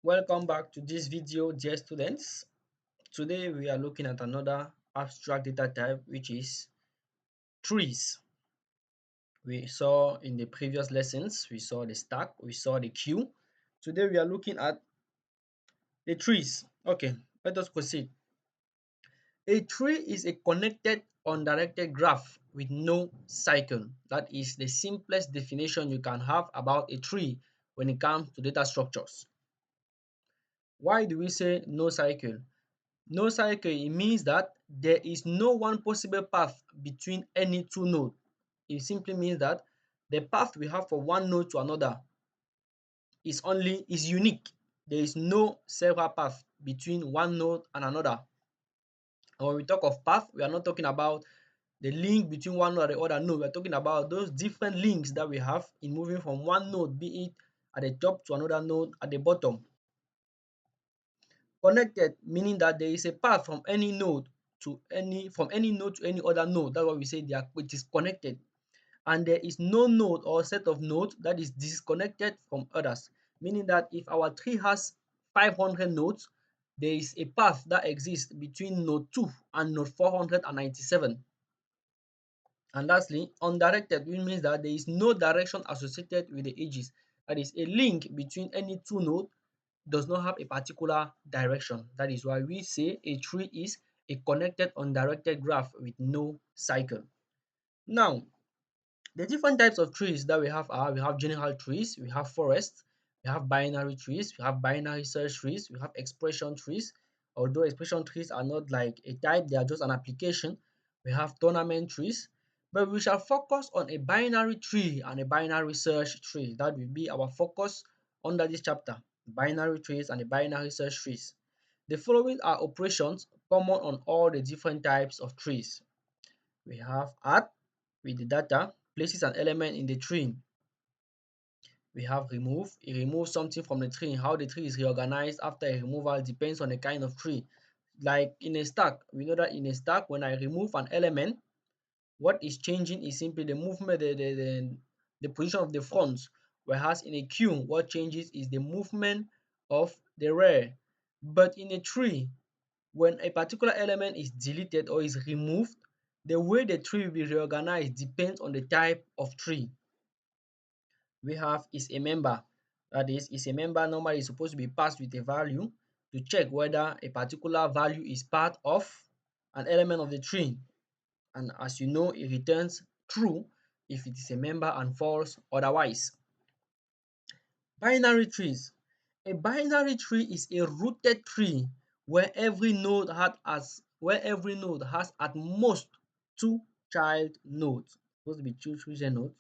Welcome back to this video, dear students. Today we are looking at another abstract data type, which is trees. We saw in the previous lessons, we saw the stack, we saw the queue. Today we are looking at the trees. Okay, let us proceed. A tree is a connected undirected graph with no cycle. That is the simplest definition you can have about a tree when it comes to data structures. Why do we say no cycle? No cycle, it means that there is no one possible path between any two nodes. It simply means that the path we have from one node to another is unique. There is no several path between one node and another. And when we talk of path, we are not talking about the link between one node and the other node. We are talking about those different links that we have in moving from one node, be it at the top to another node at the bottom. Connected meaning that there is a path from any node to any other node. That's why we say it is connected. And there is no node or set of nodes that is disconnected from others. Meaning that if our tree has 500 nodes, there is a path that exists between node 2 and node 497. And lastly, undirected, which means that there is no direction associated with the edges. That is, a link between any two nodes does not have a particular direction. That is why we say a tree is a connected undirected graph with no cycle. Now, the different types of trees that we have are we have general trees, we have forests, we have binary trees, we have binary search trees, we have expression trees. Although expression trees are not like a type, they are just an application. We have tournament trees, but we shall focus on a binary tree and a binary search tree. That will be our focus under this chapter, binary trees and the binary search trees. The following are operations common on all the different types of trees. We have add with the data, places an element in the tree. We have remove, it removes something from the tree. How the tree is reorganized after a removal depends on the kind of tree. Like in a stack, we know that in a stack, when I remove an element, what is changing is simply the movement, the position of the fronts. Whereas in a queue, what changes is the movement of the rear. But in a tree, when a particular element is deleted or is removed, the way the tree will be reorganized depends on the type of tree. We have is a member. That is a member normally is supposed to be passed with a value to check whether a particular value is part of an element of the tree. And as you know, it returns true if it is a member and false otherwise. Binary trees. A binary tree is a rooted tree where every node has at most two child nodes. Supposed to be two children nodes.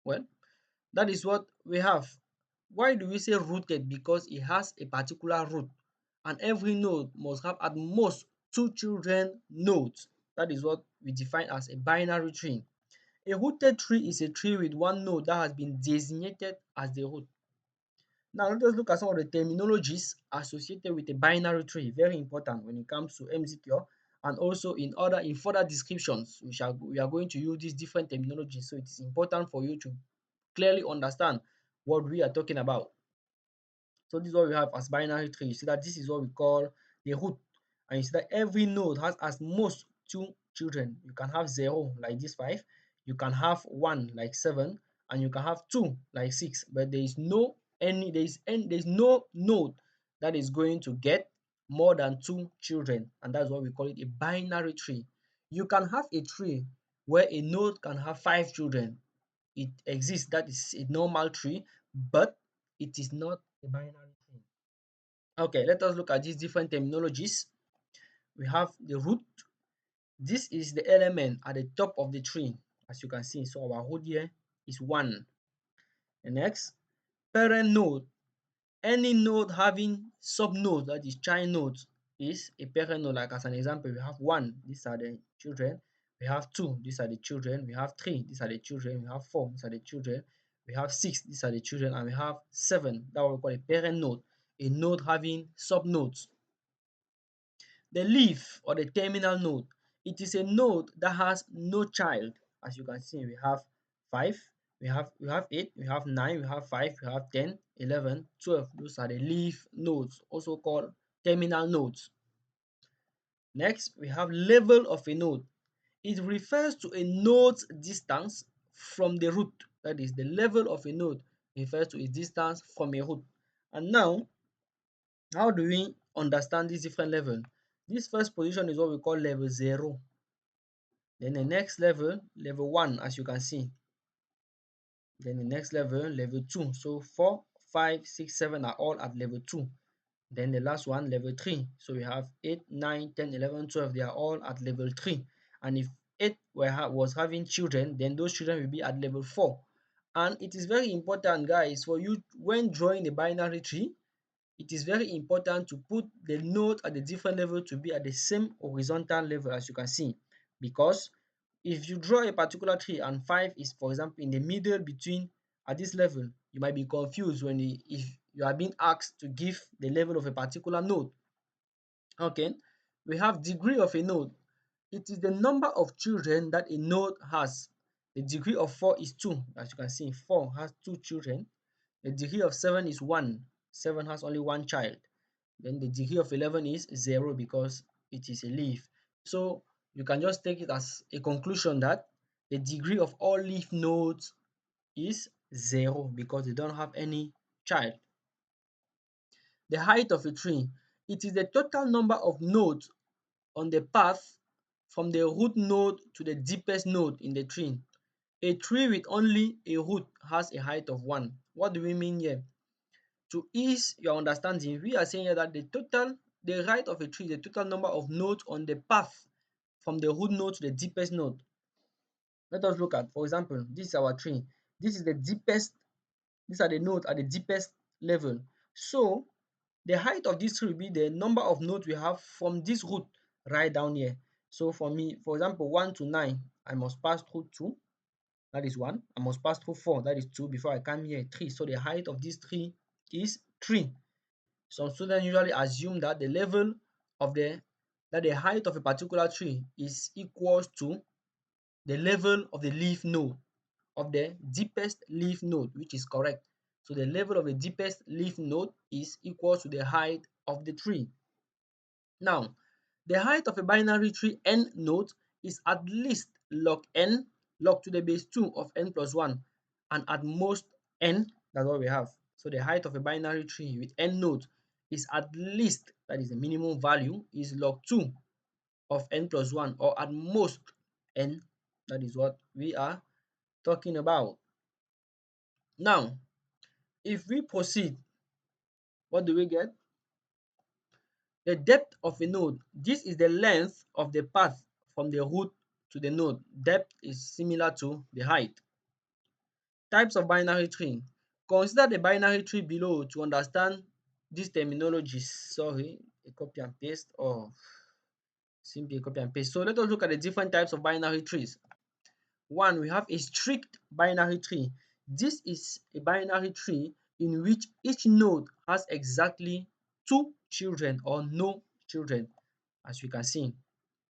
Well, that is what we have. Why do we say rooted? Because it has a particular root, and every node must have at most two children nodes. That is what we define as a binary tree. A rooted tree is a tree with one node that has been designated as the root. Now let us look at some of the terminologies associated with a binary tree. Very important when it comes to MCQ and also in further descriptions. We are going to use these different terminologies, so it is important for you to clearly understand what we are talking about. So this is what we have as binary tree. You see that this is what we call the root, and you see that every node has as most two children. You can have 0 like this 5, you can have 1 like 7, and you can have 2 like 6, but there is no node that is going to get more than 2 children, and that's why we call it a binary tree. You can have a tree where a node can have 5 children. It exists, that is a normal tree, but it is not a binary tree. Okay, let us look at these different terminologies. We have the root. This is the element at the top of the tree, as you can see. So our root here is 1. The next, parent node. Any node having subnodes, that is child nodes, is a parent node. Like as an example, we have 1, these are the children. We have 2, these are the children. We have 3, these are the children. We have 4, these are the children. We have 6, these are the children. And we have 7, that what we call a parent node, a node having subnodes. The leaf or the terminal node, it is a node that has no child. As you can see, we have 5, We have 8, we have 9, we have 5, we have 10, 11, 12. Those are the leaf nodes, also called terminal nodes. Next, we have level of a node. It refers to a node's distance from the root. That is, the level of a node refers to its distance from a root. And now, how do we understand this different level? This first position is what we call level 0. Then the next level, level 1, as you can see. Then the next level, level 2. So 4, 5, 6, 7 are all at level 2. Then the last one, level 3. So we have 8, 9, 10, 11, 12. They are all at level 3. And if 8 was having children, then those children will be at level 4. And it is very important, guys, for you when drawing a binary tree, it is very important to put the node at the different level to be at the same horizontal level, as you can see. Because if you draw a particular tree and 5 is, for example, in the middle between at this level, you might be confused if you are being asked to give the level of a particular node. Okay, we have degree of a node. It is the number of children that a node has. The degree of 4 is 2. As you can see, 4 has 2 children. The degree of 7 is 1. 7 has only 1 child. Then the degree of 11 is 0 because it is a leaf. So you can just take it as a conclusion that the degree of all leaf nodes is 0 because they don't have any child. The height of a tree. It is the total number of nodes on the path from the root node to the deepest node in the tree. A tree with only a root has a height of 1. What do we mean here? To ease your understanding, we are saying here that the height of a tree is the total number of nodes on the path from the root node to the deepest node. Let us look at, for example, this is our tree. This is the deepest, these are the nodes at the deepest level. So the height of this tree will be the number of nodes we have from this root right down here. So for me, for example, 1 to 9, I must pass through 2, that is 1. I must pass through 4, that is 2, before I come here, 3. So the height of this tree is 3. Some students usually assume that the height of a particular tree is equals to the level of the leaf node, of the deepest leaf node, which is correct. So the level of the deepest leaf node is equal to the height of the tree. Now, the height of a binary tree n node is at least log n, log to the base 2 of n plus 1, and at most n. That's what we have. So the height of a binary tree with n nodes is at least, that is the minimum value, is log 2 of n plus 1, or at most n. That is what we are talking about. Now, if we proceed, what do we get? The depth of a node. This is the length of the path from the root to the node. Depth is similar to the height. Types of binary tree. Consider the binary tree below to understand these terminologies. Sorry, a copy and paste, or simply a copy and paste. So let us look at the different types of binary trees. One, we have a strict binary tree. This is a binary tree in which each node has exactly 2 children or no children. As you can see,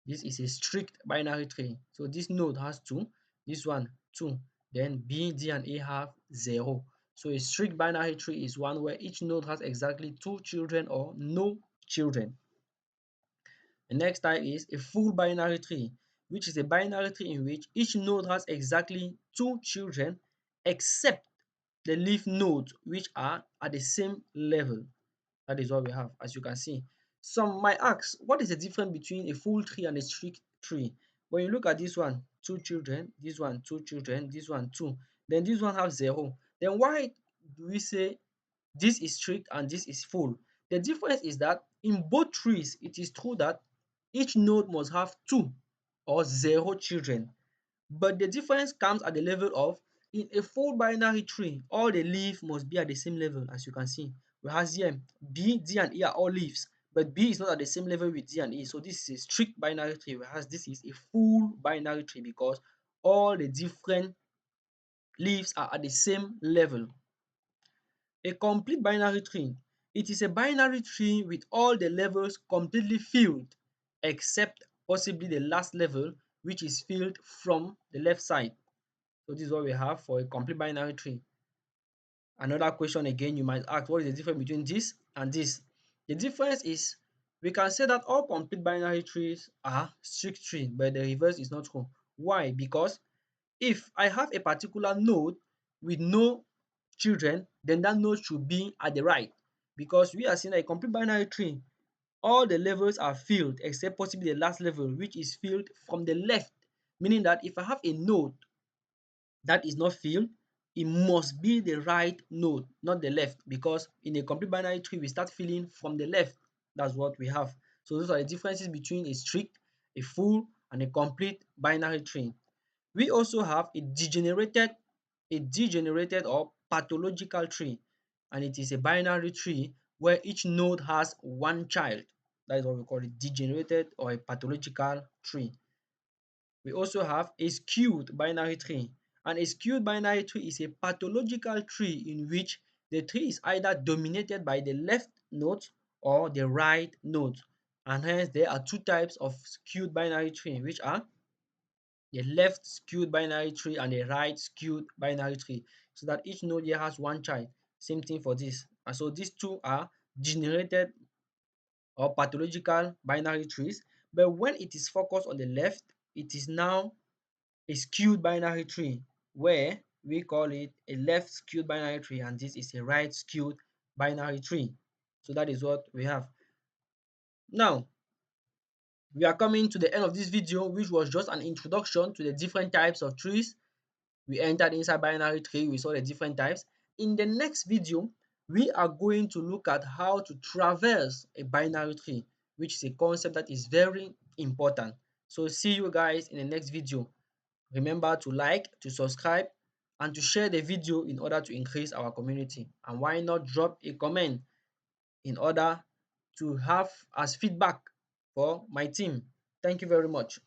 this is a strict binary tree. So this node has 2, this one 2, then B, D, and A have 0. So a strict binary tree is one where each node has exactly 2 children or no children. The next type is a full binary tree, which is a binary tree in which each node has exactly 2 children except the leaf nodes, which are at the same level. That is what we have, as you can see. Some might ask, what is the difference between a full tree and a strict tree? When you look at this one, 2 children, this one 2 children, this one 2, then this one have 0. Then why do we say this is strict and this is full? The difference is that in both trees, it is true that each node must have 2 or 0 children. But the difference comes at the level of, in a full binary tree, all the leaves must be at the same level, as you can see. Whereas here, B, D, and E are all leaves, but B is not at the same level with D and E. So this is a strict binary tree, whereas this is a full binary tree because all the different leaves are at the same level. A complete binary tree. It is a binary tree with all the levels completely filled, except possibly the last level, which is filled from the left side. So this is what we have for a complete binary tree. Another question again you might ask, what is the difference between this and this? The difference is we can say that all complete binary trees are strict tree, but the reverse is not true. Why? Because if I have a particular node with no children, then that node should be at the right, because we are seeing a complete binary tree. All the levels are filled except possibly the last level, which is filled from the left, meaning that if I have a node that is not filled, it must be the right node, not the left, because in a complete binary tree, we start filling from the left. That's what we have. So those are the differences between a strict, a full, and a complete binary tree. We also have a degenerated or pathological tree, and it is a binary tree where each node has one child. That is what we call a degenerated or a pathological tree. We also have a skewed binary tree. And a skewed binary tree is a pathological tree in which the tree is either dominated by the left node or the right node. And hence there are two types of skewed binary tree, which are the left skewed binary tree and the right skewed binary tree. So that each node here has one child. Same thing for this. And so these two are generated or pathological binary trees. But when it is focused on the left, it is now a skewed binary tree, where we call it a left skewed binary tree, and this is a right skewed binary tree. So that is what we have. Now, we are coming to the end of this video, which was just an introduction to the different types of trees. We entered inside binary tree, we saw the different types. In the next video, we are going to look at how to traverse a binary tree, which is a concept that is very important. So see you guys in the next video. Remember to like, to subscribe, and to share the video in order to increase our community. And why not drop a comment in order to have as feedback for my team. Thank you very much.